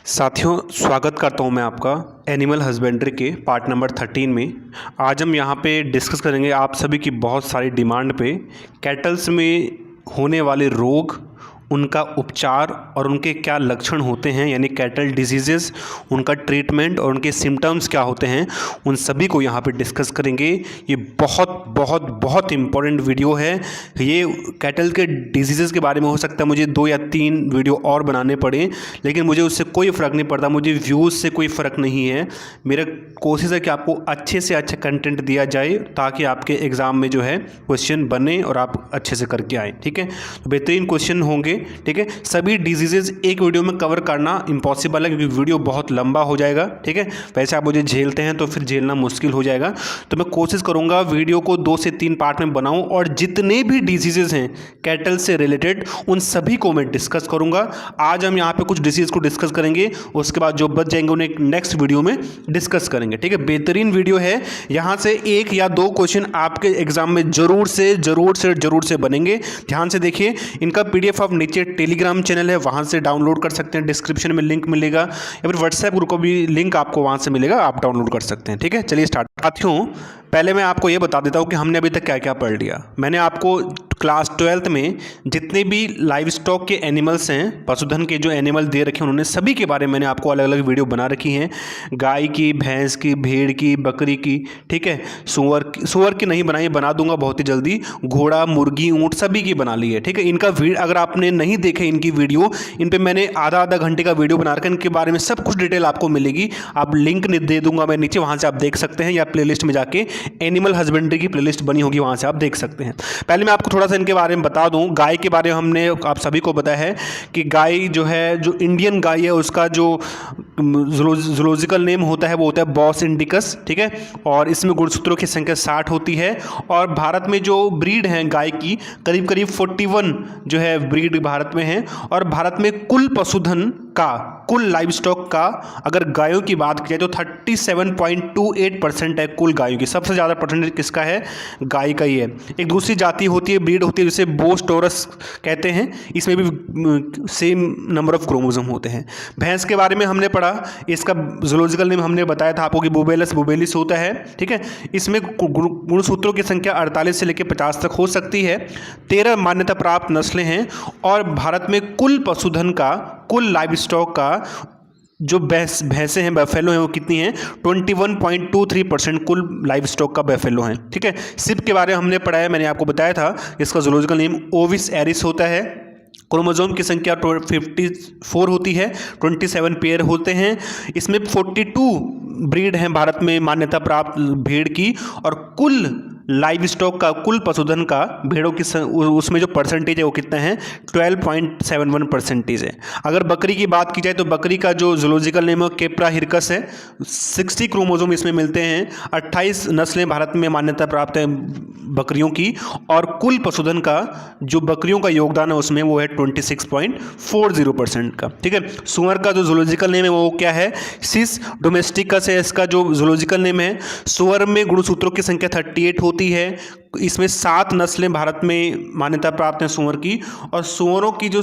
साथियों, स्वागत करता हूं मैं आपका एनिमल हस्बेंड्री के पार्ट नंबर 13 में। आज हम यहां पे डिस्कस करेंगे आप सभी की बहुत सारी डिमांड पे कैटल्स में होने वाले रोग, उनका उपचार और उनके क्या लक्षण होते हैं, यानी कैटल डिजीज़ेस, उनका ट्रीटमेंट और उनके सिम्टम्स क्या होते हैं, उन सभी को यहाँ पे डिस्कस करेंगे। ये बहुत बहुत बहुत इम्पोर्टेंट वीडियो है। ये कैटल के डिजीज़ेस के बारे में हो सकता है मुझे 2 या 3 वीडियो और बनाने पड़े, लेकिन मुझे उससे कोई फ़र्क नहीं पड़ता, मुझे व्यूज़ से कोई फ़र्क नहीं है। मेरा कोशिश है कि आपको अच्छे से अच्छा कंटेंट दिया जाए ताकि आपके एग्ज़ाम में जो है क्वेश्चन बने और आप अच्छे से करके आएँ। ठीक है, तो बेहतरीन क्वेश्चन होंगे। ठीक है, सभी डिजीजेज एक वीडियो में कवर करना इम्पॉसिबल है क्योंकि वीडियो बहुत लंबा हो जाएगा। ठीक है, वैसे आप मुझे झेलते हैं तो फिर झेलना मुश्किल हो जाएगा, तो मैं कोशिश करूंगा वीडियो को 2 से 3 पार्ट में बनाऊं और जितने भी डिजीजेज हैं कैटल से रिलेटेड उन सभी को मैं डिस्कस करूंगा। आज हम यहाँ पे कुछ डिजीज को डिस्कस करेंगे, उसके बाद जो बच जाएंगे उन्हें नेक्स्ट वीडियो में डिस्कस करेंगे। ठीक है, बेहतरीन वीडियो है। यहाँ से 1 या 2 क्वेश्चन आपके एग्जाम में जरूर से बनेंगे। ध्यान से देखिए, इनका PDF आप नीचे टेलीग्राम चैनल है वहाँ से डाउनलोड कर सकते हैं, डिस्क्रिप्शन में लिंक मिलेगा, या फिर व्हाट्सएप ग्रुप का भी लिंक आपको वहाँ से मिलेगा, आप डाउनलोड कर सकते हैं। ठीक है, चलिए स्टार्ट। साथियों, पहले मैं आपको ये बता देता हूँ कि हमने अभी तक क्या क्या पढ़ लिया। मैंने आपको क्लास 12th में जितने भी लाइव स्टॉक के एनिमल्स हैं, पशुधन के जो एनिमल दे रखे हैं, उन्होंने सभी के बारे में मैंने आपको अलग अलग वीडियो बना रखी हैं। गाय की, भैंस की, भेड़ की, बकरी की, ठीक है, सुअर की नहीं बनाई, बना दूंगा बहुत ही जल्दी। घोड़ा, मुर्गी, ऊँट सभी की बना ली है। ठीक है, इनका अगर आपने नहीं देखे इनकी वीडियो, इन पर मैंने आधा घंटे का वीडियो बना रखा है, इनके बारे में सब कुछ डिटेल आपको मिलेगी। आप लिंक दे दूंगा मैं नीचे, वहाँ से आप देख सकते हैं, या प्लेलिस्ट में जाके एनिमल हस्बेंड्री की प्लेलिस्ट बनी होगी, वहाँ से आप देख सकते हैं। पहले मैं आपको थोड़ा सा इनके बारे में बता दूं। गाय के बारे में हमने आप सभी को बताया है कि गाय जो है, जो इंडियन गाय है, उसका जो जूलॉजिकल नेम होता है वो होता है बॉस इंडिकस। ठीक है, और इसमें गुणसूत्रों की संख्या 60 होती है। और भारत में जो ब्रीड है गाय की, करीब करीब 41 जो है ब्रीड भारत में है। और भारत में कुल पशुधन का, कुल लाइव स्टॉक का अगर गायों की बात की जाए तो 37.28% है कुल गायों की। सबसे ज़्यादा परसेंटेज किसका है? गाय का ही है। एक दूसरी जाति होती है, ब्रीड होती है, जिसे बोस टोरस कहते हैं। इसमें भी सेम नंबर ऑफ क्रोमोसोम होते हैं। भैंस के बारे में हमने पढ़ा, इसका जूलॉजिकल नेम हमने बताया था आपको कि बुबेलस बुबेलिस होता है। ठीक है, इसमें गुणसूत्रों की संख्या 48 से लेकर 50 तक हो सकती है। 13 मान्यता प्राप्त नस्लें हैं। और भारत में कुल पशुधन का, कुल लाइव स्टॉक का जो भैंसें हैं, बफेलो हैं, वो कितनी हैं? 21.23% कुल लाइव स्टॉक का बफेलो हैं। ठीक है, सिप के बारे में हमने पढ़ा है, मैंने आपको बताया था, इसका जूलॉजिकल नेम ओविस एरिस होता है। क्रोमोसोम की संख्या 54 होती है, 27 पेयर होते हैं। इसमें 42 ब्रीड हैं भारत में मान्यता प्राप्त भेड़ की। और कुल लाइव स्टॉक का, कुल पशुधन का भेड़ों की उसमें जो परसेंटेज है वो कितना है? 12.71% है। अगर बकरी की बात की जाए तो बकरी का जो जूलॉजिकल नेम है केप्रा हिरकस है। 60 क्रोमोसोम इसमें मिलते हैं। 28 नस्लें भारत में मान्यता प्राप्त है बकरियों की। और कुल पशुधन का जो बकरियों का योगदान है उसमें वो है 26.40% का। ठीक है, सुअर का जो जूलॉजिकल नेम है वो क्या है? सिस डोमेस्टिकस है इसका जो जूलॉजिकल नेम है। सुअर में गुणसूत्रों की संख्या 38 होती है। इसमें 7 नस्लें भारत में मान्यता प्राप्त हैं सुअर की। और सुअरों की जो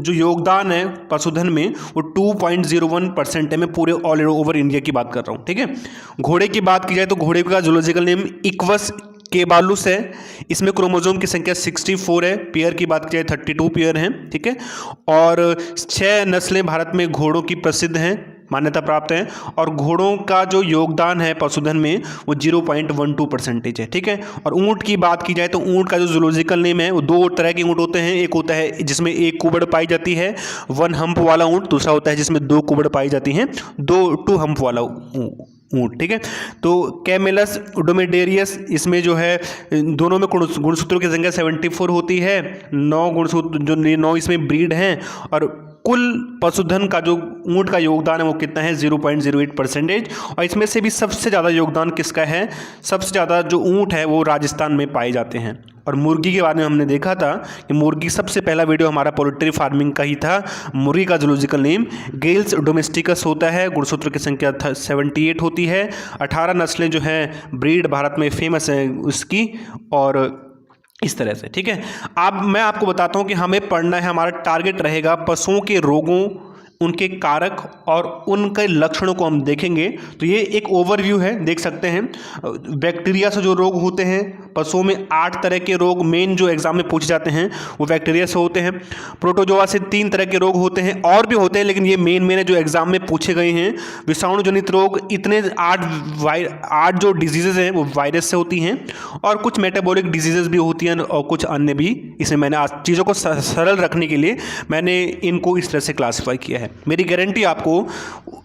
योगदान है पशुधन में वो 2.01% है। मैं पूरे ऑल ओवर इंडिया की बात कर रहा हूँ। ठीक है, घोड़े की बात की जाए तो घोड़े का जूलॉजिकल नेम इक्वस केबालुस है। इसमें क्रोमोसोम की संख्या 64 है। पेयर की बात की जाए 32 पेयर हैं। ठीक है, और 6 नस्लें भारत में घोड़ों की प्रसिद्ध हैं, मान्यता प्राप्त है। और घोड़ों का जो योगदान है पशुधन में वो 0.12% है। ठीक है, और ऊंट की बात की जाए तो ऊंट का जो जूलॉजिकल नेम है वो 2 तरह के ऊंट होते हैं। एक होता है जिसमें 1 कुबड़ पाई जाती है, 1 हम्प वाला ऊंट। दूसरा होता है जिसमें 2 कुबड़ पाई जाती हैं, 2 हम्प वाला ऊंट। ठीक है, तो कैमेलस ड्रोमेडेरियस, इसमें जो है दोनों में गुणसूत्रों की संख्या 74 होती है। 9 गुणसूत्र, जो 9 इसमें ब्रीड हैं। और कुल पशुधन का जो ऊंट का योगदान है वो कितना है? 0.08%। और इसमें से भी सबसे ज़्यादा योगदान किसका है? सबसे ज़्यादा जो ऊंट है वो राजस्थान में पाए जाते हैं। और मुर्गी के बारे में हमने देखा था कि मुर्गी, सबसे पहला वीडियो हमारा पोल्ट्री फार्मिंग का ही था। मुर्गी का जूलॉजिकल नेम गेल्स डोमेस्टिकस होता है। गुणसूत्र की संख्या 78 होती है। 18 नस्लें जो हैं ब्रीड भारत में फेमस है उसकी। और इस तरह से। ठीक है, अब मैं आपको बताता हूँ कि हमें पढ़ना है, हमारा टारगेट रहेगा पशुओं के रोगों, उनके कारक और उनके लक्षणों को हम देखेंगे। तो ये एक ओवरव्यू है, देख सकते हैं। बैक्टीरिया से जो रोग होते हैं, पशुओं में 8 तरह के रोग मेन जो एग्जाम में पूछे जाते हैं वो बैक्टीरिया से होते हैं। प्रोटोजोआ से 3 तरह के रोग होते हैं, और भी होते हैं लेकिन ये मेन है जो एग्जाम में पूछे गए हैं। विषाणु जनित रोग इतने 8 जो डिजीजेज हैं वो वायरस से होती हैं, और कुछ मेटाबॉलिक डिजीजेज भी होती हैं और कुछ अन्य भी। इसमें मैंने आज चीज़ों को सरल रखने के लिए मैंने इनको इस तरह से क्लासीफाई किया है। मेरी गारंटी आपको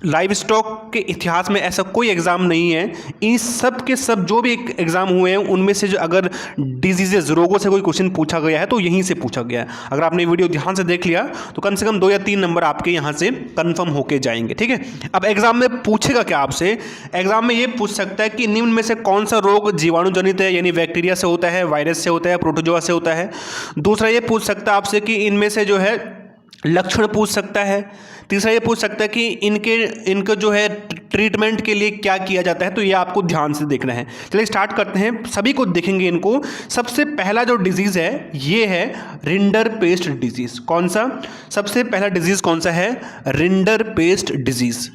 लाइव स्टॉक के इतिहास में ऐसा कोई एग्ज़ाम नहीं है, इन सब के सब जो भी एग्ज़ाम हुए हैं उनमें से जो अगर डिजीजेज रोगों से कोई क्वेश्चन पूछा गया है तो यहीं से पूछा गया है। अगर आपने वीडियो ध्यान से देख लिया तो कम से कम 2 या 3 नंबर आपके यहाँ से कन्फर्म होके जाएंगे, ठीक है। अब एग्जाम में पूछेगा क्या आपसे, एग्जाम में ये पूछ सकता है कि निम्न में से कौन सा रोग जीवाणु जनित है, यानी बैक्टीरिया से होता है, वायरस से होता है, प्रोटोजोआ से होता है। दूसरा ये पूछ सकता है आपसे कि इनमें से जो है लक्षण पूछ सकता है। तीसरा ये पूछ सकता है कि इनके जो है ट्रीटमेंट के लिए क्या किया जाता है। तो ये आपको ध्यान से देखना है। चलिए स्टार्ट करते हैं, सभी को देखेंगे इनको। सबसे पहला जो डिजीज़ है ये है रिंडरपेस्ट डिजीज़। कौन सा सबसे पहला डिजीज़ कौन सा है? Rinderpest disease.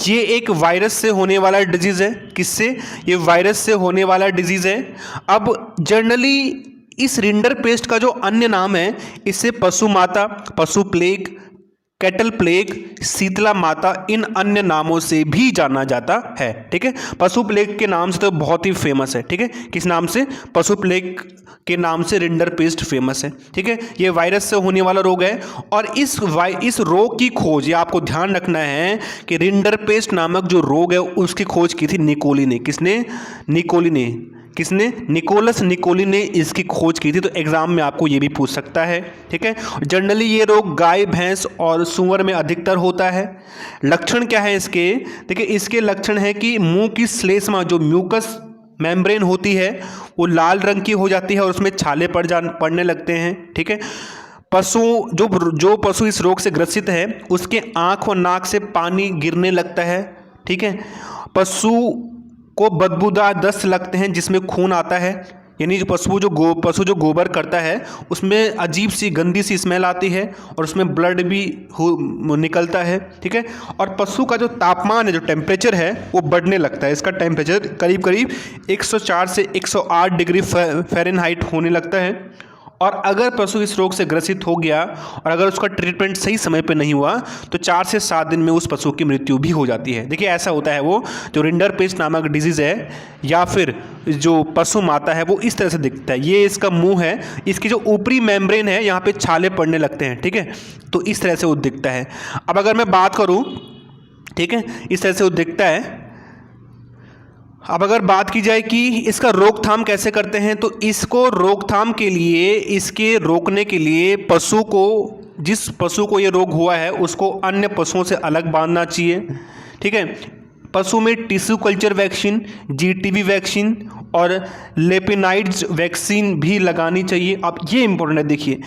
ये एक वायरस से होने वाला डिजीज़ है। किससे? ये वायरस से होने वाला डिजीज़ है। अब जनरली इस रिंडरपेस्ट का जो अन्य नाम है, इसे पशु माता, पशु प्लेग, कैटल प्लेग, शीतला माता, इन अन्य नामों से भी जाना जाता है, ठीक है। पशु प्लेग के नाम से तो बहुत ही फेमस है, ठीक है। किस नाम से? पशु प्लेग के नाम से रिंडरपेस्ट फेमस है, ठीक है। ये वायरस से होने वाला रोग है, और इस रोग की खोज, ये आपको ध्यान रखना है कि रिंडरपेस्ट नामक जो रोग है उसकी खोज की थी निकोली ने। किसने? निकोली ने। किसने? निकोलस निकोली ने इसकी खोज की थी। तो एग्जाम में आपको ये भी पूछ सकता है, ठीक है। जनरली ये रोग गाय, भैंस और सूअर में अधिकतर होता है। लक्षण क्या है इसके? देखिए, इसके लक्षण है कि मुंह की श्लेष्मा, जो म्यूकस मेम्ब्रेन होती है, वो लाल रंग की हो जाती है और उसमें छाले पड़ने लगते हैं, ठीक है। जो पशु इस रोग से ग्रसित है उसके आँख और नाक से पानी गिरने लगता है, ठीक है। पशु को बदबूदार दस्त लगते हैं जिसमें खून आता है, यानी जो पशु जो गोबर करता है उसमें अजीब सी गंदी सी स्मेल आती है और उसमें ब्लड भी निकलता है, ठीक है। और पशु का जो तापमान है, जो टेम्परेचर है, वो बढ़ने लगता है। इसका टेम्परेचर करीब करीब 104 से 108 डिग्री फ़ारेनहाइट होने लगता है। और अगर पशु इस रोग से ग्रसित हो गया और अगर उसका ट्रीटमेंट सही समय पर नहीं हुआ तो 4 से 7 दिन में उस पशु की मृत्यु भी हो जाती है। देखिए, ऐसा होता है। वो जो रिंडरपेस्ट नामक डिजीज़ है या फिर जो पशु माता है वो इस तरह से दिखता है। ये इसका मुंह है, इसकी जो ऊपरी मेम्ब्रेन है यहाँ पे छाले पड़ने लगते हैं, ठीक है। तो इस तरह से वो दिखता है। अब अगर मैं बात करूँ, ठीक है, इस तरह से वो दिखता है। अब अगर बात की जाए कि इसका रोकथाम कैसे करते हैं, तो इसको रोकथाम के लिए, इसके रोकने के लिए जिस पशु को ये रोग हुआ है उसको अन्य पशुओं से अलग बांधना चाहिए, ठीक है। पशु में tissue culture vaccine, GTB vaccine और लेपिनाइड्स वैक्सीन भी लगानी चाहिए। अब ये इंपॉर्टेंट है। देखिए,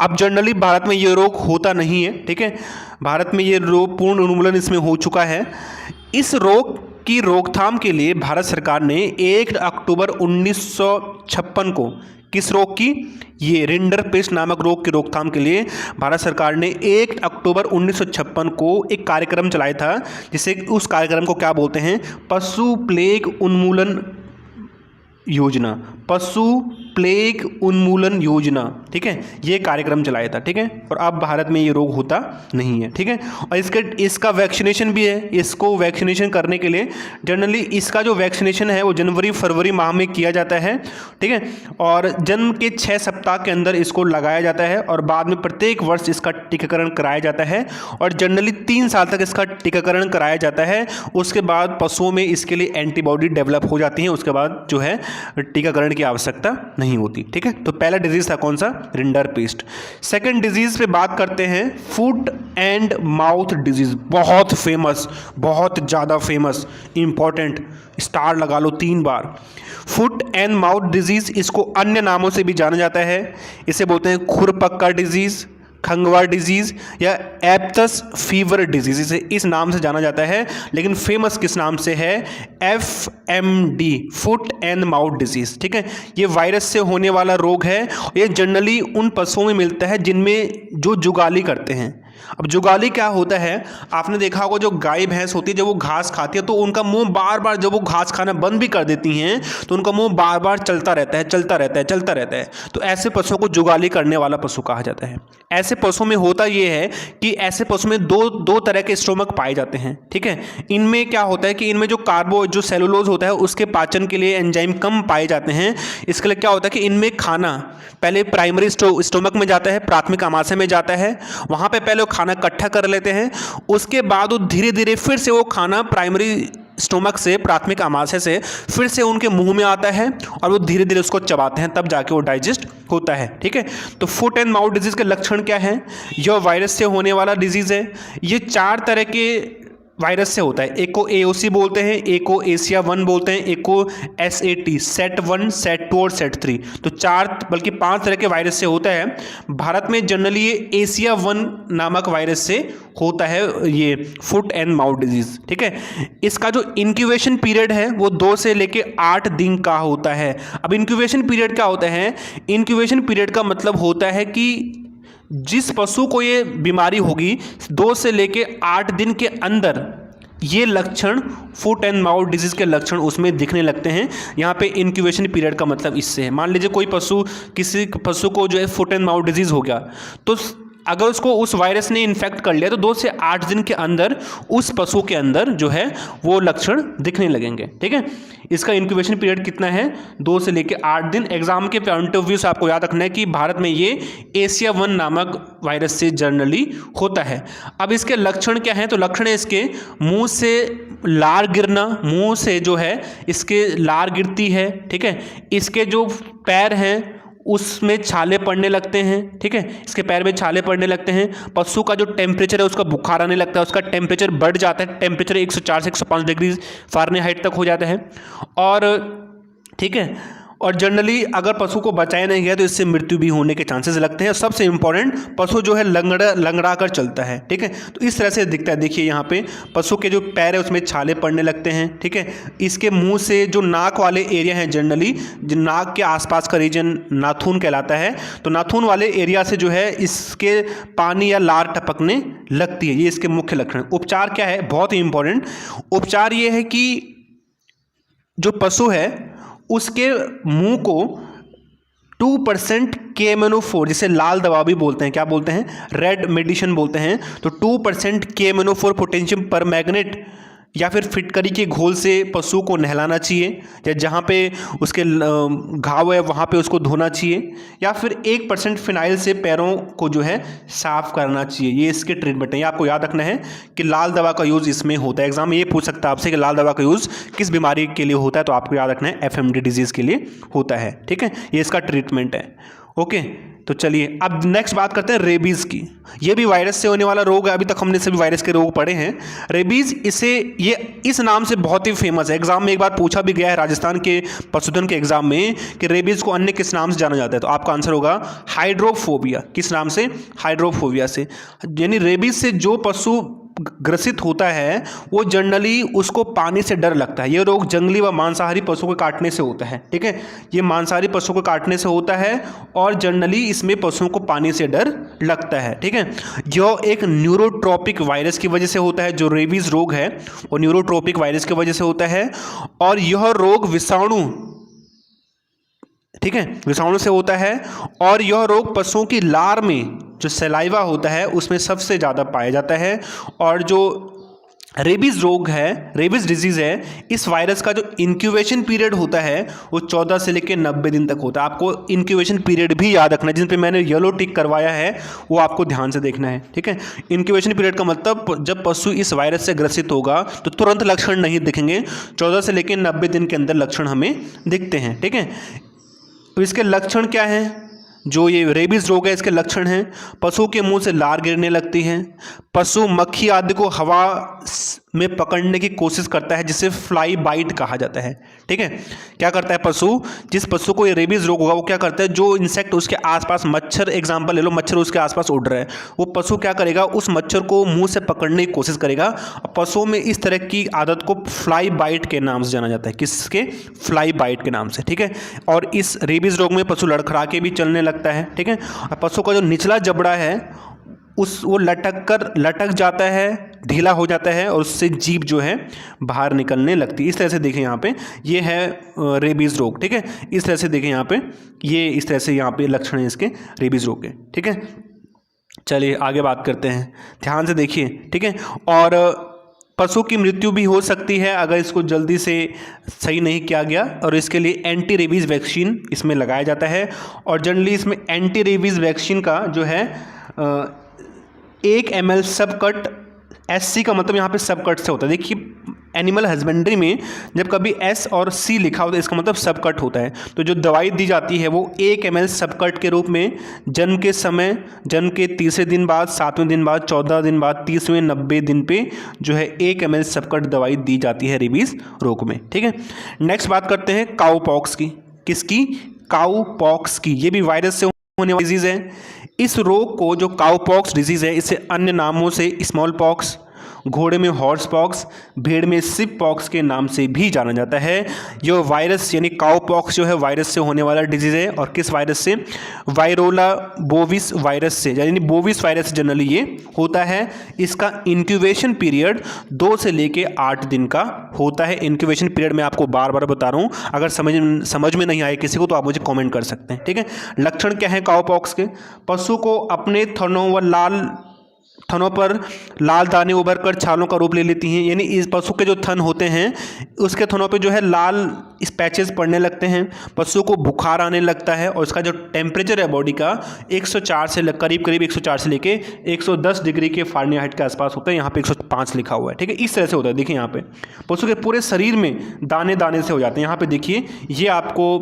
अब जनरली भारत में ये रोग होता नहीं है, ठीक है। भारत में ये रोग पूर्ण उन्मूलन इसमें हो चुका है। इस रोग की रोकथाम के लिए भारत सरकार ने 1 अक्टूबर 1956 को, किस रोग की? ये रिंडरपेस्ट नामक रोग की रोकथाम के लिए भारत सरकार ने 1 अक्टूबर 1956 को एक कार्यक्रम चलाया था, जिसे उस कार्यक्रम को क्या बोलते हैं? पशु प्लेग उन्मूलन योजना। पशु प्लेग उन्मूलन योजना, ठीक है। ये कार्यक्रम चलाया था, ठीक है। और अब भारत में ये रोग होता नहीं है, ठीक है। और इसका वैक्सीनेशन भी है। इसको वैक्सीनेशन करने के लिए जनरली इसका जो वैक्सीनेशन है वो जनवरी-फरवरी माह में किया जाता है, ठीक है। और जन्म के 6 सप्ताह के अंदर इसको लगाया जाता है और बाद में प्रत्येक वर्ष इसका टीकाकरण कराया जाता है और जनरली 3 साल तक इसका टीकाकरण कराया जाता है। उसके बाद पशुओं में इसके लिए एंटीबॉडी डेवलप हो जाती हैं। उसके बाद जो है टीकाकरण की आवश्यकता नहीं होती, ठीक है। तो पहला डिजीज था कौन सा? रिंडरपेस्ट। सेकंड डिजीज पे बात करते हैं, फुट एंड माउथ डिजीज। बहुत फेमस, बहुत ज़्यादा फेमस, इंपॉर्टेंट, स्टार लगा लो 3 बार। फुट एंड माउथ डिजीज, इसको अन्य नामों से भी जाना जाता है। इसे बोलते हैं खुरपक्का डिजीज, खंगवा डिजीज या एप्थस फीवर डिजीज, इसे इस नाम से जाना जाता है। लेकिन फेमस किस नाम से है? FMD, foot and mouth disease, ठीक है। ये वायरस से होने वाला रोग है। ये जनरली उन पशुओं में मिलता है जिनमें जो जुगाली करते हैं, अब जुगाली क्या होता है, आपने देखा होगा जो गाय भैंस होती है जब वो घास खाती है तो उनका मुंह बार बार, जब वो घास खाना बंद भी कर देती हैं तो उनका मुंह बार बार चलता रहता है, चलता रहता है, चलता रहता है। तो ऐसे पशुओं को जुगाली करने वाला पशु कहा जाता है। ऐसे पशुओं में होता ये है कि ऐसे पशु में दो तरह के स्टोमक पाए जाते हैं, ठीक है। इनमें क्या होता है कि इनमें जो सेलुलोज होता है उसके पाचन के लिए एंजाइम कम पाए जाते हैं। इसके लिए क्या होता है कि इनमें खाना पहले प्राइमरी स्टोमक में जाता है, प्राथमिक आमाशय में जाता है, वहाँ पे पहले वो खाना इकट्ठा कर लेते हैं, उसके बाद वो धीरे धीरे फिर से वो खाना प्राइमरी स्टोमक से, प्राथमिक आमाशय से फिर से उनके मुंह में आता है और वो धीरे धीरे उसको चबाते हैं, तब जाके वो डाइजेस्ट होता है, ठीक है। तो फुट एंड माउथ डिजीज़ के लक्षण क्या हैं? यह वायरस से होने वाला डिजीज़ है। ये 4 तरह के वायरस से होता है। एक को AOC बोलते हैं, एक को एशिया 1 बोलते हैं, एक को SAT, सेट 1, सेट 2 और सेट 3। तो 4 बल्कि 5 तरह के वायरस से होता है। भारत में जनरली ये एशिया 1 नामक वायरस से होता है ये फुट एंड माउथ डिजीज़, ठीक है। इसका जो इंक्यूबेशन पीरियड है वो 2 से लेके 8 दिन का होता है। अब इंक्यूबेशन पीरियड क्या होता है? इंक्यूबेशन पीरियड का मतलब होता है कि जिस पशु को ये बीमारी होगी 2 से लेके 8 दिन के अंदर ये लक्षण, फुट एंड माउथ डिजीज़ के लक्षण उसमें दिखने लगते हैं। यहाँ पे इंक्यूबेशन पीरियड का मतलब इससे है। मान लीजिए किसी पशु को जो है फुट एंड माउथ डिजीज़ हो गया, तो अगर उसको उस वायरस ने इन्फेक्ट कर लिया तो 2 से 8 दिन के अंदर उस पशु के अंदर जो है वो लक्षण दिखने लगेंगे, ठीक है। इसका इंक्यूबेशन पीरियड कितना है? 2 से लेकर 8 दिन। एग्जाम के पॉइंट ऑफ व्यू से आपको याद रखना है कि भारत में ये एशिया 1 नामक वायरस से जनरली होता है। अब इसके लक्षण क्या हैं? तो लक्षण है इसके मुंह से लार गिरना, मुंह से जो है इसके लार गिरती है, ठीक है। इसके जो पैर हैं उसमें छाले पड़ने लगते हैं, ठीक है। इसके पैर में छाले पड़ने लगते हैं। पशु का जो टेम्परेचर है उसका बुखार आने लगता है, उसका टेम्परेचर बढ़ जाता है, टेम्परेचर 104 से 105 डिग्री फ़ारेनहाइट तक हो जाता है। और ठीक है, और जनरली अगर पशु को बचाया नहीं गया तो इससे मृत्यु भी होने के चांसेस लगते हैं। सबसे इंपॉर्टेंट, पशु जो है लंगड़ा कर चलता है, ठीक है। तो इस तरह से दिखता है। देखिए यहाँ पे पशु के जो पैर है उसमें छाले पड़ने लगते हैं, ठीक है। इसके मुंह से जो नाक वाले एरिया हैं, जनरली जो नाक के आसपास का रीजन नाथून कहलाता है, तो नाथून वाले एरिया से जो है इसके पानी या लार टपकने लगती है। ये इसके मुख्य लक्षण। उपचार क्या है? बहुत ही इंपॉर्टेंट उपचार ये है कि जो पशु है उसके मुंह को 2% KMNO4, जिसे लाल दवा भी बोलते हैं, क्या बोलते हैं? रेड मेडिसिन बोलते हैं। तो 2% KMNO4 पोटेशियम परमैंगनेट या फिर फिटकरी के घोल से पशु को नहलाना चाहिए, या जहाँ पे उसके घाव है वहाँ पे उसको धोना चाहिए, या फिर 1% फिनाइल से पैरों को जो है साफ़ करना चाहिए। ये इसके ट्रीटमेंट है। ये आपको याद रखना है कि लाल दवा का यूज़ इसमें होता है। एग्जाम में ये पूछ सकता है आपसे कि लाल दवा का यूज़ किस बीमारी के लिए होता है, तो आपको याद रखना है FMD डिजीज़ के लिए होता है, ठीक है। ये इसका ट्रीटमेंट है, ओके। तो चलिए अब नेक्स्ट बात करते हैं रेबीज़ की। ये भी वायरस से होने वाला रोग है। अभी तक हमने सभी वायरस के रोग पढ़े हैं। रेबीज़ ये इस नाम से बहुत ही फेमस है। एग्जाम में एक बार पूछा भी गया है राजस्थान के पशुधन के एग्जाम में कि रेबीज़ को अन्य किस नाम से जाना जाता है, तो आपका आंसर होगा हाइड्रोफोबिया। किस नाम से? हाइड्रोफोबिया से। यानी रेबीज़ से जो पशु ग्रसित होता है वो जनरली उसको पानी से डर लगता है। ये रोग जंगली व मांसाहारी पशु को काटने से होता है, ठीक है। ये मांसाहारी पशु को काटने से होता है और जनरली इसमें पशुओं को पानी से डर लगता है, ठीक है। जो एक न्यूरोट्रोपिक वायरस की वजह से होता है, जो रेबीज़ रोग है वो न्यूरोट्रोपिक वायरस की वजह से होता है। और यह रोग विषाणु, ठीक है, विषाणु से होता है। और यह रोग पशुओं की लार में जो सलाइवा होता है उसमें सबसे ज़्यादा पाया जाता है। और जो रेबीज़ रोग है, रेबीज़ डिजीज़ है, इस वायरस का जो इंक्यूबेशन पीरियड होता है वो 14 से लेकर 90 दिन तक होता है। आपको इंक्यूबेशन पीरियड भी याद रखना है, जिन पे मैंने येलो टिक करवाया है वो आपको ध्यान से देखना है, ठीक है। इंक्यूबेशन पीरियड का मतलब जब पशु इस वायरस से ग्रसित होगा तो तुरंत लक्षण नहीं दिखेंगे, 14 से लेकर 90 दिन के अंदर लक्षण हमें दिखते हैं, ठीक है। तो इसके लक्षण क्या हैं? जो ये रेबीज़ रोग है इसके लक्षण हैं, पशु के मुंह से लार गिरने लगती है, पशु मक्खी आदि को हवा में पकड़ने की कोशिश करता है, जिसे फ्लाई बाइट कहा जाता है, ठीक है। क्या करता है पशु, जिस पशु को ये रेबीज़ रोग होगा वो क्या करता है, जो इंसेक्ट उसके आसपास, मच्छर एग्जांपल ले लो, मच्छर उसके आसपास उड़ रहा है, वो पशु क्या करेगा, उस मच्छर को मुंह से पकड़ने की कोशिश करेगा। पशुओं में इस तरह की आदत को फ्लाई बाइट के नाम से जाना जाता है। किसके? फ्लाई बाइट के नाम से, ठीक है। और इस रेबीज़ रोग में पशु लड़खड़ा के भी चलने लगता है, ठीक है। और पशु का जो निचला जबड़ा है वो लटक जाता है, ढीला हो जाता है और उससे जीभ जो है बाहर निकलने लगती है। इस तरह से देखें यहाँ पे ये है रेबीज़ रोग, ठीक है। इस तरह से देखें यहाँ पे ये इस तरह से यहाँ पे लक्षण है इसके रेबीज़ रोग के, ठीक है। चलिए आगे बात करते हैं, ध्यान से देखिए, ठीक है। और पशु की मृत्यु भी हो सकती है अगर इसको जल्दी से सही नहीं किया गया, और इसके लिए एंटी रेबीज़ वैक्सीन इसमें लगाया जाता है। और जनरली इसमें एंटी रेबीज़ वैक्सीन का जो है 1 ml सब कट, SC का मतलब यहाँ पे सब कट से होता है। देखिए एनिमल हस्बेंड्री में जब कभी S और C लिखा होता है इसका मतलब सब कट होता है। तो जो दवाई दी जाती है वो 1 ml सब कट के रूप में जन्म के समय, जन्म के 30वें दिन बाद, 7वें दिन बाद, 14 दिन बाद, 30वें 90 दिन पे जो है 1 ml सब कट दवाई दी जाती है रेबीज़ रोग में, ठीक है। नेक्स्ट बात करते हैं काऊ पॉक्स की। किसकी? काऊ पॉक्स की। ये भी वायरस से होने वाली डिजीज़ है। इस रोग को जो काऊ पॉक्स डिजीज़ है इसे अन्य नामों से स्मॉल पॉक्स, घोड़े में हॉर्स पॉक्स, भेड़ में सिप पॉक्स के नाम से भी जाना जाता है। यह वायरस यानी काऊ पॉक्स जो है वायरस से होने वाला डिजीज़ है। और किस वायरस से? वायरोला बोविस वायरस से, यानी बोविस वायरस से जनरली ये होता है। इसका इंक्यूबेशन पीरियड 2 से लेके 8 दिन का होता है। इंक्यूबेशन पीरियड मैं आपको बार बार बता रहा हूँ, अगर समझ में नहीं आए किसी को तो आप मुझे कॉमेंट कर सकते हैं, ठीक है। लक्षण क्या है काऊ पॉक्स के? पशु को अपने थनों पर लाल दाने उभर कर छालों का रूप ले लेती हैं। यानी इस पशु के जो थन होते हैं उसके थनों पे जो है लाल स्पैचेस पड़ने लगते हैं, पशु को बुखार आने लगता है, और इसका जो टेम्परेचर है बॉडी का 104 से करीब 104 से लेके 110 डिग्री के फ़ारेनहाइट के आसपास होता है। यहाँ पे 105 लिखा हुआ है, ठीक है। इस तरह से होता है। देखिए यहाँ पे पशु के पूरे शरीर में दाने दाने से हो जाते हैं। यहाँ पे देखिए ये आपको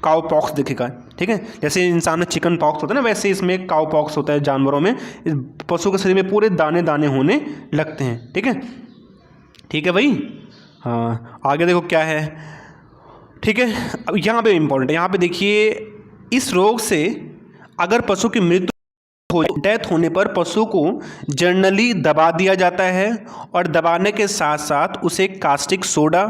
काऊ पॉक्स दिखेगा, ठीक है। जैसे इंसान में चिकन पॉक्स होता है ना, वैसे इसमें काऊ पॉक्स होता है जानवरों में। इस पशु के शरीर में पूरे दाने दाने होने लगते हैं, ठीक है। ठीक है भाई, हाँ आगे देखो क्या है, ठीक है। अब यहाँ पे इम्पोर्टेंट है, यहाँ पे देखिए इस रोग से अगर पशु की मृत्यु डेथ होने पर पशु को जनरली दबा दिया जाता है, और दबाने के साथ साथ उसे कास्टिक सोडा,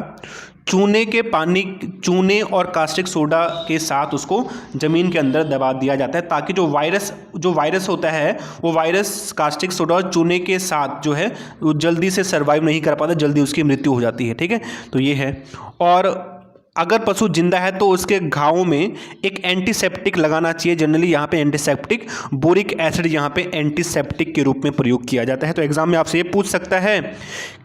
चूने और कास्टिक सोडा के साथ उसको ज़मीन के अंदर दबा दिया जाता है, ताकि जो वायरस होता है वो वायरस कास्टिक सोडा और चूने के साथ जो है वो जल्दी से सर्वाइव नहीं कर पाता, जल्दी उसकी मृत्यु हो जाती है, ठीक है। तो ये है। और अगर पशु जिंदा है तो उसके घावों में एक एंटीसेप्टिक लगाना चाहिए। जनरली यहाँ पे एंटीसेप्टिक बोरिक एसिड यहाँ पे एंटीसेप्टिक के रूप में प्रयोग किया जाता है। तो एग्जाम में आपसे ये पूछ सकता है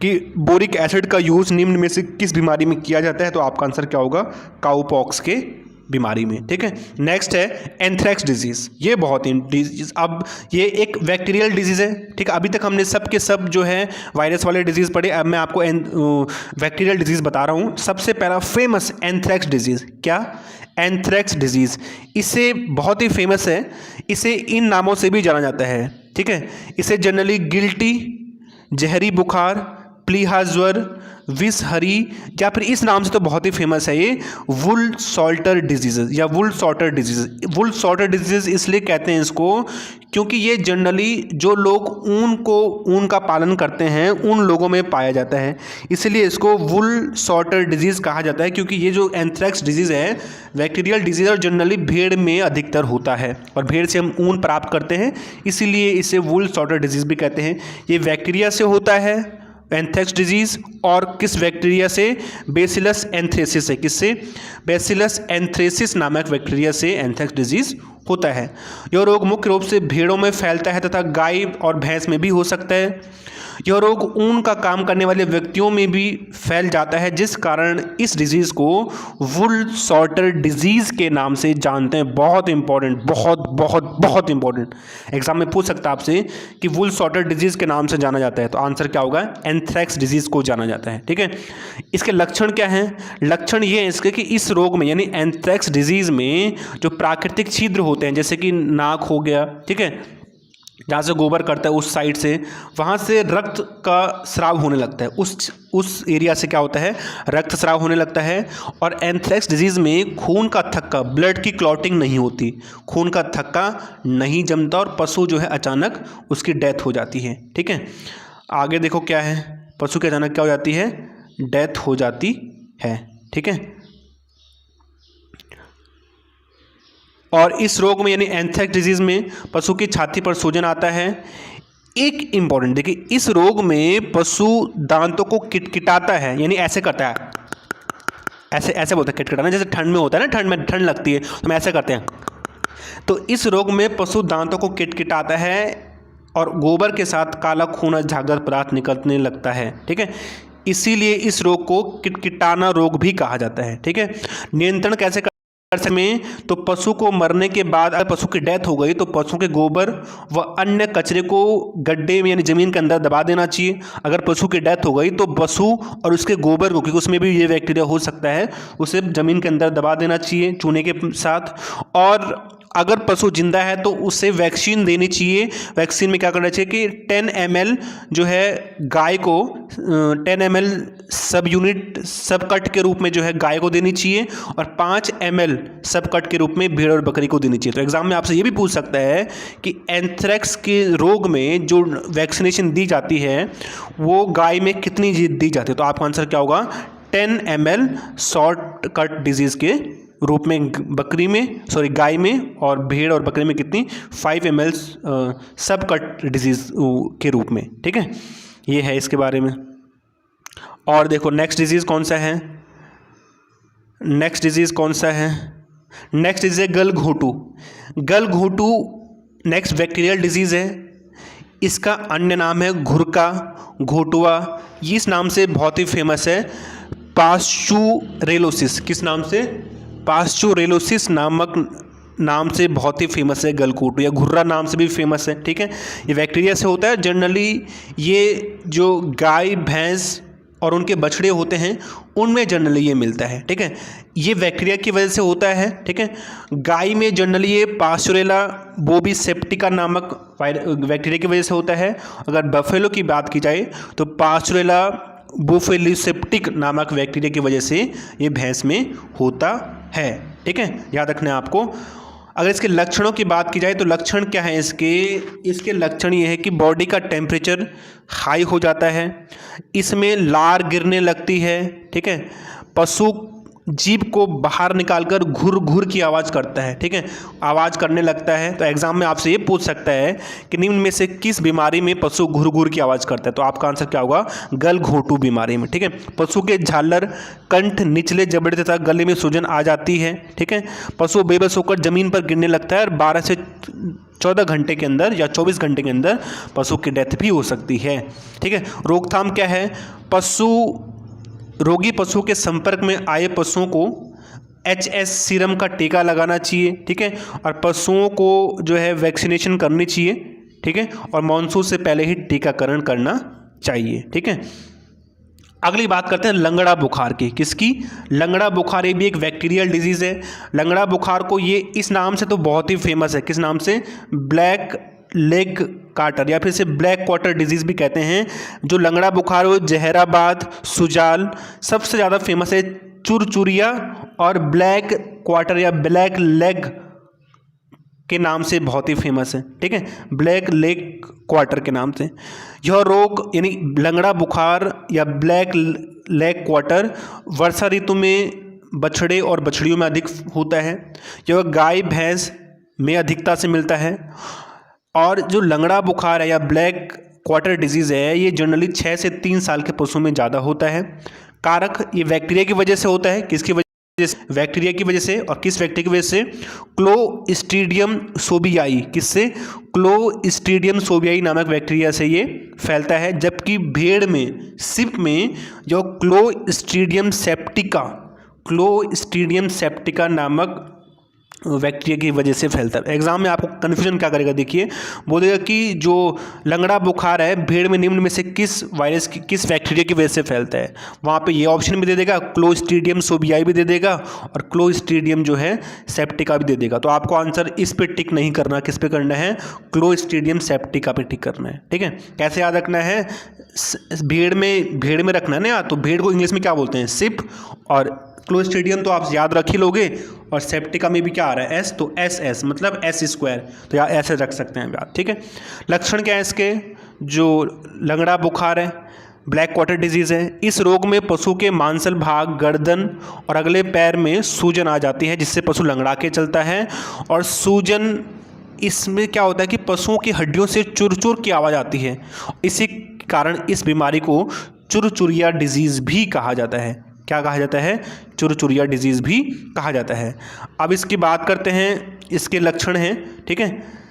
कि बोरिक एसिड का यूज़ निम्न में से किस बीमारी में किया जाता है, तो आपका आंसर क्या होगा? काऊ पॉक्स के बीमारी में, ठीक है। नेक्स्ट है एंथ्रेक्स डिजीज़। ये बहुत ही डिजीज, अब ये एक बैक्टीरियल डिजीज़ है, ठीक है। अभी तक हमने सब के सब जो है वायरस वाले डिजीज़ पढ़े, अब मैं आपको बैक्टीरियल डिजीज़ बता रहा हूँ। सबसे पहला फेमस एंथ्रेक्स डिजीज़। क्या? Anthrax disease. इसे बहुत ही फेमस है, इसे इन नामों से भी जाना जाता है, ठीक है। इसे जनरली गिल्टी, जहरी बुखार, प्लीहा ज्वर, विषहरी, या फिर इस नाम से तो बहुत ही फेमस है ये वुल सॉल्टर डिजीज़ या वुल सॉल्टर डिजीज़। वुल सॉल्टर डिजीज़ इसलिए कहते हैं इसको क्योंकि ये जनरली जो लोग ऊन का पालन करते हैं उन लोगों में पाया जाता है, इसलिए इसको वुल सॉल्टर डिजीज़ कहा जाता है। क्योंकि ये जो एंथ्रेक्स डिजीज़ है बैक्टीरियल डिजीज़ और जनरली भेड़ में अधिकतर होता है, और भेड़ से हम ऊन प्राप्त करते हैं, इसीलिए इसे वुल सॉल्टर डिजीज़ भी कहते हैं। ये बैक्टीरिया से होता है एंथ्रेक्स डिजीज़, और किस बैक्टीरिया से? बेसिलस एंथ्रेसिस से। किससे? बेसिलस एंथ्रेसिस नामक बैक्टीरिया से एंथ्रेक्स डिजीज़ होता है। यह रोग मुख्य रूप से भेड़ों में फैलता है तथा गाय और भैंस में भी हो सकता है। यह रोग ऊन का काम करने वाले व्यक्तियों में भी फैल जाता है, जिस कारण इस डिजीज़ को वुल सॉल्टर डिजीज़ के नाम से जानते हैं। बहुत इंपॉर्टेंट, बहुत बहुत बहुत इंपॉर्टेंट, एग्जाम में पूछ सकता है आपसे कि वुल सॉल्टर डिजीज़ के नाम से जाना जाता है, तो आंसर क्या होगा? एंथ्रेक्स डिजीज़ को जाना जाता है, ठीक है। इसके लक्षण क्या हैं? लक्षण ये है इसके कि इस रोग में यानी एंथ्रेक्स डिजीज़ में जो प्राकृतिक छिद्र होते हैं, जैसे कि नाक हो गया, ठीक है, जहाँ से गोबर करता है उस साइड से, वहाँ से रक्त का स्राव होने लगता है। उस एरिया से क्या होता है? रक्त स्राव होने लगता है। और एंथ्रेक्स डिजीज़ में खून का थक्का, ब्लड की क्लॉटिंग नहीं होती, खून का थक्का नहीं जमता, और पशु जो है अचानक उसकी डेथ हो जाती है, ठीक है। आगे देखो क्या है, पशु की अचानक क्या हो जाती है? डेथ हो जाती है, ठीक है। और इस रोग में यानी एंथ्रेक्स डिजीज़ में पशु की छाती पर सूजन आता है। एक इम्पॉर्टेंट देखिए, इस रोग में पशु दांतों को किटकिटाता है, यानी ऐसे करता है, ऐसे ऐसे बोलते हैं किटकिटाना, जैसे ठंड में होता है ना, ठंड में ठंड लगती है तो हम ऐसे करते हैं। तो इस रोग में पशु दांतों को किटकिटाता है और गोबर के साथ काला खून और झागदार पदार्थ निकलने लगता है। ठीक है, इसीलिए इस रोग को किटकिटाना रोग भी कहा जाता है। ठीक है, नियंत्रण कैसे कर में, तो पशु को मरने के बाद अगर पशु की डेथ हो गई तो पशु के गोबर व अन्य कचरे को गड्ढे में यानी ज़मीन के अंदर दबा देना चाहिए। अगर पशु की डेथ हो गई तो पशु और उसके गोबर को, क्योंकि उसमें भी ये बैक्टीरिया हो सकता है, उसे ज़मीन के अंदर दबा देना चाहिए चूने के साथ। और अगर पशु जिंदा है तो उसे वैक्सीन देनी चाहिए। वैक्सीन में क्या करना चाहिए कि 10 ml जो है गाय को 10 ml सब यूनिट सब कट के रूप में जो है गाय को देनी चाहिए और 5 ml सब कट के रूप में भेड़ और बकरी को देनी चाहिए। तो एग्जाम में आपसे ये भी पूछ सकता है कि एंथ्रेक्स के रोग में जो वैक्सीनेशन दी जाती है वो गाय में कितनी दी जाती है, तो आपका आंसर क्या होगा, 10 ml शॉर्ट कट डिजीज़ के रूप में बकरी में, सॉरी गाय में, और भेड़ और बकरी में कितनी, 5 ml सब कट डिजीज़ के रूप में। ठीक है, ये है इसके बारे में। और देखो नेक्स्ट डिजीज़ कौन सा है, नेक्स्ट डिजीज़ कौन सा है, नेक्स्ट डिजीज़ है गलघोटू। गलघोटू नेक्स्ट बैक्टीरियल डिजीज़ है। इसका अन्य नाम है घुरका, घोटुआ। ये इस नाम से बहुत ही फेमस है, पास्चुरेलोसिस। किस नाम से, पास्चुरेलोसिस नामक नाम से बहुत ही फेमस है गलघोटू, या घुर्रा नाम से भी फेमस है। ठीक है, ये बैक्टीरिया से होता है। जनरली ये जो गाय भैंस और उनके बछड़े होते हैं उनमें जनरली ये मिलता है। ठीक है, ये बैक्टीरिया की वजह से होता है। ठीक है, गाय में जनरली ये पास्चुरेला बोबी सेप्टिका नामक बैक्टीरिया की वजह से होता है। अगर बफेलो की बात की जाए तो पास्चुरेला बुफेलिसेप्टिक नामक बैक्टीरिया की वजह से ये भैंस में होता है। ठीक है, याद रखना है आपको। अगर इसके लक्षणों की बात की जाए तो लक्षण क्या है इसके लक्षण ये है कि बॉडी का टेम्परेचर हाई हो जाता है, इसमें लार गिरने लगती है। ठीक है, पशु जीभ को बाहर निकालकर घुर घुर की आवाज़ करता है। ठीक है, आवाज़ करने लगता है। तो एग्जाम में आपसे ये पूछ सकता है कि निम्न में से किस बीमारी में पशु घुर घुर की आवाज़ करता है, तो आपका आंसर क्या होगा, गलघोटू बीमारी में। ठीक है, पशु के झालर, कंठ, निचले जबड़े तथा गले में सूजन आ जाती है। ठीक है, पशु बेबस होकर जमीन पर गिरने लगता है और 12 से 14 घंटे के अंदर या 24 घंटे के अंदर पशु की डेथ भी हो सकती है। ठीक है, रोकथाम क्या है, रोगी पशु के संपर्क में आए पशुओं को HS सीरम का टीका लगाना चाहिए। ठीक है, और पशुओं को जो है वैक्सीनेशन करनी चाहिए। ठीक है, और मानसून से पहले ही टीकाकरण करना चाहिए। ठीक है, अगली बात करते हैं लंगड़ा बुखार की। किसकी, लंगड़ा बुखार, ये भी एक बैक्टीरियल डिजीज़ है। लंगड़ा बुखार को ये इस नाम से तो बहुत ही फेमस है, किस नाम से, ब्लैक लेग काटर या फिर से ब्लैक क्वार्टर डिजीज़ भी कहते हैं। जो लंगड़ा बुखार हो, जहराबाद, सुजाल, सबसे ज़्यादा फेमस है चुरचुरिया और ब्लैक क्वार्टर या ब्लैक लेग के नाम से बहुत ही फेमस है। ठीक है, ब्लैक लेग क्वार्टर के नाम से। यह रोग यानी लंगड़ा बुखार या ब्लैक लेग क्वार्टर वर्षा ऋतु में बछड़े और बछड़ियों में अधिक होता है। यह गाय भैंस में अधिकता से मिलता है। और जो लंगड़ा बुखार है या ब्लैक क्वार्टर डिजीज़ है ये जनरली 6 से 3 साल के पशुओं में ज़्यादा होता है। कारक ये बैक्टीरिया की वजह से होता है, किसकी वजह से, बैक्टीरिया की वजह से। और किस बैक्टीरिया की वजह से, क्लोस्ट्रीडियम सोबियाई। किससे, क्लोस्ट्रीडियम सोबियाई नामक बैक्टीरिया से ये फैलता है। जबकि भेड़ में, सिप में जो क्लोस्ट्रीडियम सेप्टिका नामक बैक्टीरिया की वजह से फैलता है। एग्जाम में आपको कन्फ्यूजन क्या करेगा, देखिए बोलेगा कि जो लंगड़ा बुखार है भेड़ में निम्न में से किस वायरस की, किस बैक्टीरिया की वजह से फैलता है। वहाँ पे ये ऑप्शन भी दे देगा, क्लोस्ट्रीडियम सोबियाई भी दे देगा और क्लोस्ट्रीडियम जो है सेप्टिका भी दे देगा। तो आपको आंसर इस पे टिक नहीं करना, किस पे करना है, क्लोस्ट्रीडियम सेप्टिका पे टिक करना है। ठीक है, कैसे याद रखना है, भेड़ में रखना है ना, तो भेड़ को इंग्लिश में क्या बोलते हैं, सिप, और क्लोस्ट्रीडियम तो आप याद रख ही लोगे, और सेप्टिका में भी क्या आ रहा है, एस, तो एस मतलब S², तो यार ऐसे रख सकते हैं आप। ठीक है, लक्षण क्या है इसके, जो लंगड़ा बुखार है ब्लैक क्वार्टर डिजीज़ है। इस रोग में पशु के मांसल भाग, गर्दन और अगले पैर में सूजन आ जाती है, जिससे पशु लंगड़ा के चलता है। और सूजन इसमें क्या होता है कि पशुओं की हड्डियों से चुर-चुर की आवाज़ आती है। इसी कारण इस बीमारी को चुरचुरिया डिजीज़ भी कहा जाता है। क्या कहा जाता है? चुरचुरिया डिजीज़ भी कहा जाता है। अब इसकी बात करते हैं, इसके लक्षण हैं, ठीक है।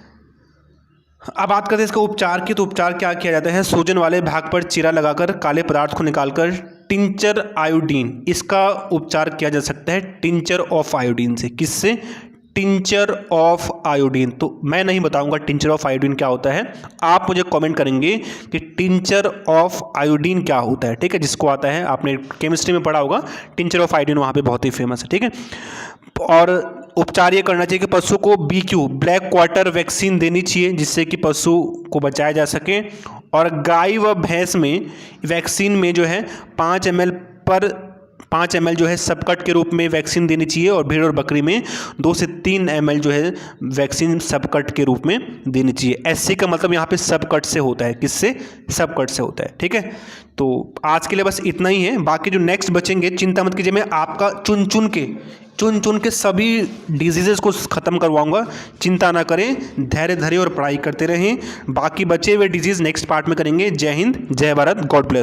अब बात करते हैं इसका उपचार की। तो उपचार क्या किया जाता है? सूजन वाले भाग पर चीरा लगाकर काले पदार्थ को निकालकर टिंचर आयोडीन, इसका उपचार किया जा सकता है टिंचर ऑफ आयोडीन से। किससे? Tincture of iodine. तो मैं नहीं बताऊंगा टिंचर ऑफ आयोडीन क्या होता है, आप मुझे कमेंट करेंगे कि टिंचर ऑफ आयोडीन क्या होता है, ठीक है। जिसको आता है, आपने केमिस्ट्री में पढ़ा होगा, टिंचर ऑफ आयोडीन वहाँ पे बहुत ही फेमस है, ठीक है। और उपचार ये करना चाहिए कि पशु को BQ ब्लैक क्वार्टर वैक्सीन देनी चाहिए, जिससे कि पशु को बचाया जा सके। और गाय व भैंस में वैक्सीन में जो है 5 ml जो है सबकट के रूप में वैक्सीन देनी चाहिए। और भेड़ और बकरी में 2 से 3 ml जो है वैक्सीन सबकट के रूप में देनी चाहिए। SC का मतलब यहाँ पे सबकट से होता है। किससे? सबकट से होता है, ठीक है। तो आज के लिए बस इतना ही है। बाकी जो नेक्स्ट बचेंगे, चिंता मत कीजिए, मैं आपका चुन चुन के सभी डिजीज़ेस को ख़त्म करवाऊंगा। चिंता ना करें, धैर्य धरें और पढ़ाई करते रहें। बाकी बचे हुए डिजीज़ नेक्स्ट पार्ट में करेंगे। जय हिंद, जय भारत, गॉड ब्लेस।